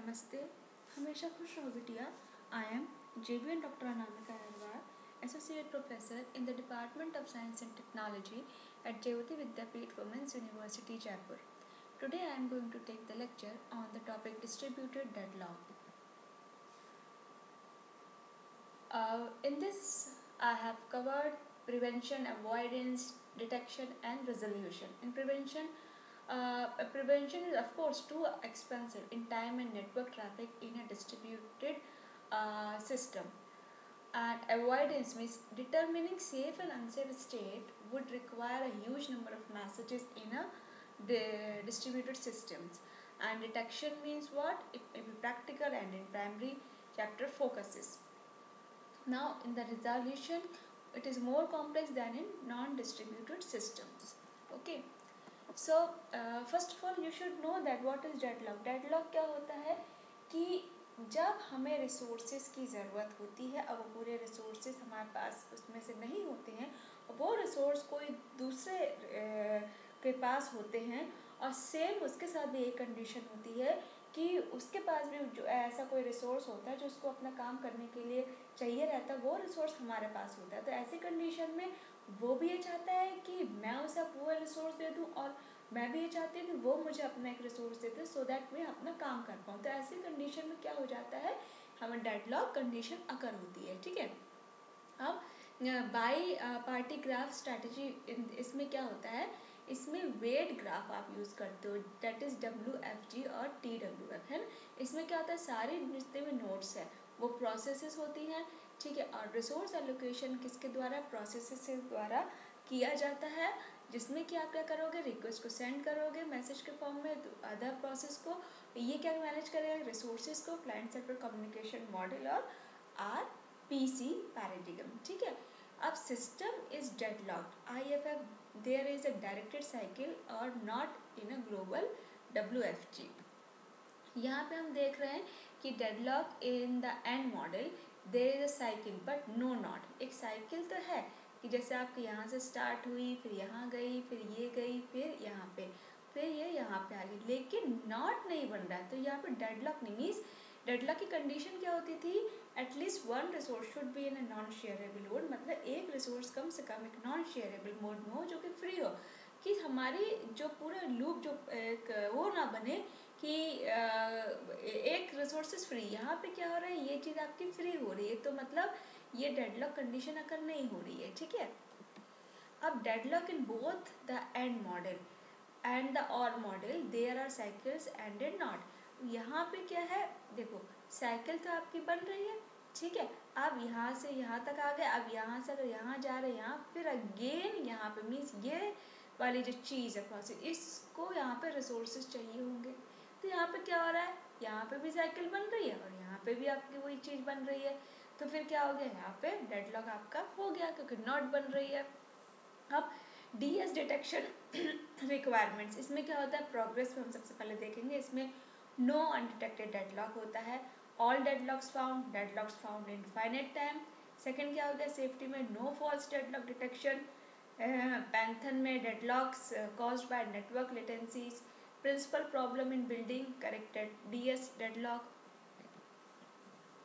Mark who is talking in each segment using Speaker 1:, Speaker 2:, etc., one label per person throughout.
Speaker 1: नमस्ते, हमेशा खुश रहो बिटिया। I am JVN Dr. Anamika Agarwal, Associate Professor in the Department of Science and Technology at Jayoti Vidyapeeth Women's University, Jaipur. Today I am going to take the lecture on the topic distributed deadlock. In this, I have covered prevention, avoidance, detection, and resolution. In prevention is of course too expensive in time and network traffic in a distributed system. And avoidance means determining safe and unsafe state would require a huge number of messages in a distributed systems. And detection means what? It may be practical and in primary chapter focuses. Now in the resolution, it is more complex than in non-distributed systems. Okay. So first of all you should know that what is deadlock. Deadlock क्या होता है कि जब हमें resources की ज़रूरत होती है और वो पूरे रिसोर्सेज हमारे पास उसमें से नहीं होते हैं और वो रिसोर्स कोई दूसरे के पास होते हैं और सेम उसके साथ भी एक कंडीशन होती है कि उसके पास भी जो ऐसा कोई रिसोर्स होता है जो उसको अपना काम करने के लिए चाहिए रहता है, वो रिसोर्स हमारे पास होता है। तो ऐसी कंडीशन में वो भी ये चाहता है कि मैं उसे वो रिसोर्स दे दूँ और मैं भी ये चाहती हूँ कि वो मुझे अपना एक रिसोर्स देते सो दैट मैं अपना काम कर पाऊँ। तो ऐसी कंडीशन में क्या हो जाता है, हमें डेडलॉक कंडीशन अकर होती है। ठीक है। अब बाई पार्टी ग्राफ स्ट्रैटेजी इसमें क्या होता है, इसमें वेट ग्राफ आप यूज़ करते हो, दैट इज़ WFG और TWF है ना। इसमें क्या होता है, सारी जितने भी नोट्स है वो प्रोसेसेस होती हैं। ठीक है। और रिसोर्स एलोकेशन किसके द्वारा, प्रोसेसेस के द्वारा किया जाता है, जिसमें कि आप क्या करोगे, रिक्वेस्ट को सेंड करोगे मैसेज के फॉर्म में अदर प्रोसेस को, ये क्या मैनेज करेगा, रिसोर्सेज को, क्लाइंट सर्वर कम्युनिकेशन मॉडल और RPC पैराडिग्म। ठीक है। अब system is deadlocked, IFF there is a directed cycle or not in a global WFG। यहाँ पे हम देख रहे हैं कि deadlock in the AND model there is a cycle but no knot. एक साइकिल तो है कि जैसे आपकी यहाँ से स्टार्ट हुई, फिर यहाँ गई, फिर ये गई, फिर यहाँ पे, फिर ये यहाँ पे आ गई, लेकिन नॉट नहीं बन रहा है। तो यहाँ पे डेडलॉक नहीं मीन्स डेडलॉक की कंडीशन क्या होती थी, at least one resource should be in a non shareable mode, मतलब एक रिसोर्स कम से कम एक नॉन शेयरेबल मोड में हो जो कि फ्री हो, कि हमारी जो पूरा लूप जो एक वो ना बने कि एक रिसोर्सेज फ्री, यहाँ पे क्या हो रहा है, ये चीज़ आपकी फ्री हो रही है, तो मतलब ये डेडलॉक कंडीशन अगर नहीं हो रही है। ठीक है। अब deadlock in both the AND model and the OR model there are cycles ended knot. यहाँ पे क्या है, देखो साइकिल तो आपकी बन रही है। ठीक है। अब यहाँ से यहाँ तक आ गए, अब यहाँ से अगर यहाँ जा रहे हैं यहाँ, फिर अगेन यहाँ पे मीन्स ये वाली जो चीज़ है प्रोसेस, इसको यहाँ पे रिसोर्सेज चाहिए होंगे। तो यहाँ पे क्या हो रहा है, यहाँ पे भी साइकिल बन रही है और यहाँ पे भी आपकी वही चीज़ बन रही है। तो फिर क्या हो गया, यहाँ पे डेडलॉक आपका हो गया क्योंकि नॉट बन रही है। अब DS डिटेक्शन रिक्वायरमेंट्स, इसमें क्या होता है, प्रोग्रेस में हम सबसे पहले देखेंगे। इसमें नो अनडिटेक्टेड डेडलॉक होता है, all deadlocks found in finite time. Second क्या हो गया, सेफ्टी में नो फॉल्स डेडलॉक डिटेक्शन। पैंथन में deadlocks caused by network latencies, principal problem in building corrected DS deadlock.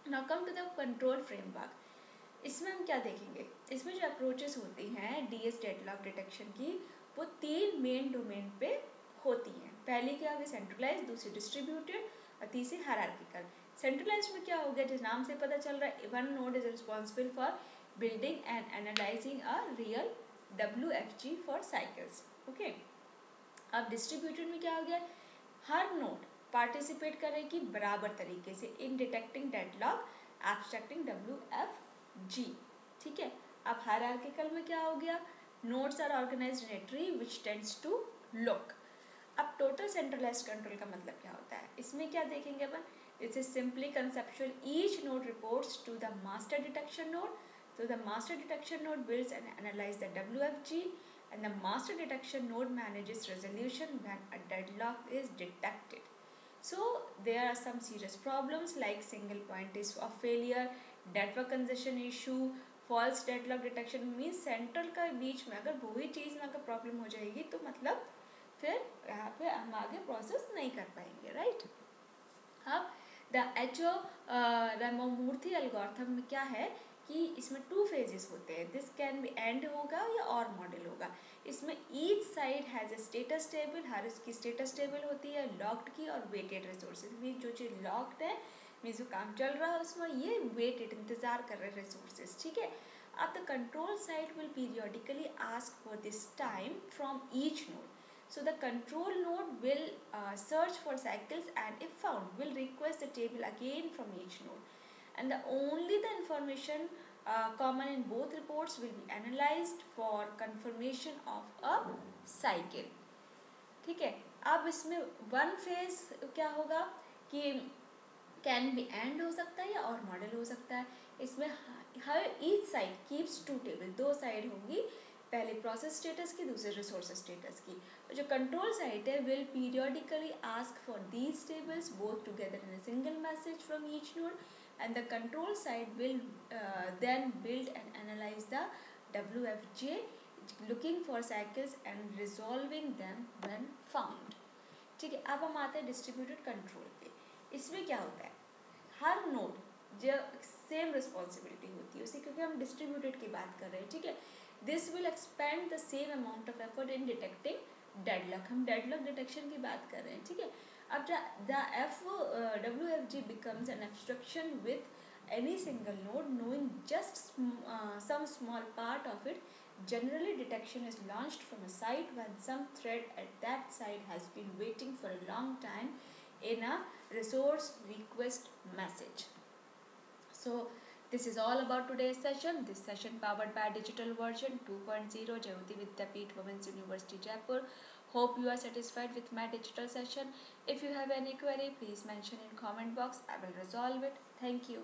Speaker 1: Now come to the control framework. इसमें हम क्या देखेंगे, इसमें जो अप्रोचेस होती हैं DS डेडलॉक डिटेक्शन की, वो 3 मेन डोमेन पे होती हैं। पहली क्या होगी, सेंट्रलाइज, दूसरी डिस्ट्रीब्यूटेड और तीसरी हायरार्किकल। सेंट्रलाइज में क्या हो गया, जिस नाम से पता चल रहा है, one node is responsible for building and analysing a real WFG for cycles. Okay. अब डिस्ट्रीब्यूटेड में क्या हो गया, हर नोड पार्टिसिपेट करेगी बराबर तरीके से in detecting deadlock, abstracting WFG। ठीक है। अब हायरार्किकल में क्या हो गया, nodes are organised in a tree which tends to look. अब टोटल सेंट्रलाइज्ड कंट्रोल का मतलब क्या होता है, इसमें क्या देखेंगे अपन, this is simply conceptual, each node reports to the master detection node, so the master detection node builds and analyzes the WFG and the master detection node manages resolution when a deadlock is detected. So there are some serious problems like single point of failure, network congestion issue, false deadlock detection means central का बीच में अगर वही चीज़ में अगर problem हो जाएगी तो मतलब फिर यहाँ पे हम आगे प्रोसेस नहीं कर पाएंगे, राइट। अब द एचओ रामामूर्ति एल्गोरिथम में क्या है कि इसमें 2 फेजेस होते हैं, दिस कैन बी एंड होगा या और मॉडल होगा। इसमें each side has a status table, हर उसकी स्टेटस टेबल होती है लॉक्ड की और वेटेड रिसोर्सेज मीन जो चीज़ लॉक्ड है मीन जो काम चल रहा है उसमें, ये वेटेड इंतजार कर रहे रिसोर्सेज, ठीक है। अब the control side will periodically ask for this time from each node, so the control node will search for cycles and if found will request the table again from each node, and only the information common in both reports will be analyzed for confirmation of a cycle, ठीक है। अब इसमें one phase क्या होगा कि can be and हो सकता है या और मॉडल हो सकता है। इसमें हर each side keeps 2 table, 2 side होंगी, पहले प्रोसेस स्टेटस की दूसरे रिसोर्स स्टेटस की। और जो कंट्रोल साइड है will periodically ask for these tables both together in a single message from each node, and the control side will then build and analyze the WFJ looking for cycles and resolving them when found, ठीक है। अब हम आते हैं distributed control पे। इसमें क्या होता है, हर नोड जो सेम रिस्पॉन्सिबिलिटी होती है उसी, क्योंकि हम डिस्ट्रीब्यूटेड की बात कर रहे हैं, ठीक है। This will expand the same amount of effort in detecting deadlock, हम डेडलॉक डिटेक्शन की बात कर रहे हैं, ठीक है। अब the WFG becomes an abstraction with any single node knowing just some small part of it. Generally, detection is launched from a site when some thread at that site has been waiting for a long time in a resource request message. So this is all about today's session. This session powered by Digital Version 2.0 Jayoti Vidyapeeth Women's University Jaipur. Hope you are satisfied with my digital session. If you have any query, please mention in comment box. I will resolve it. Thank you.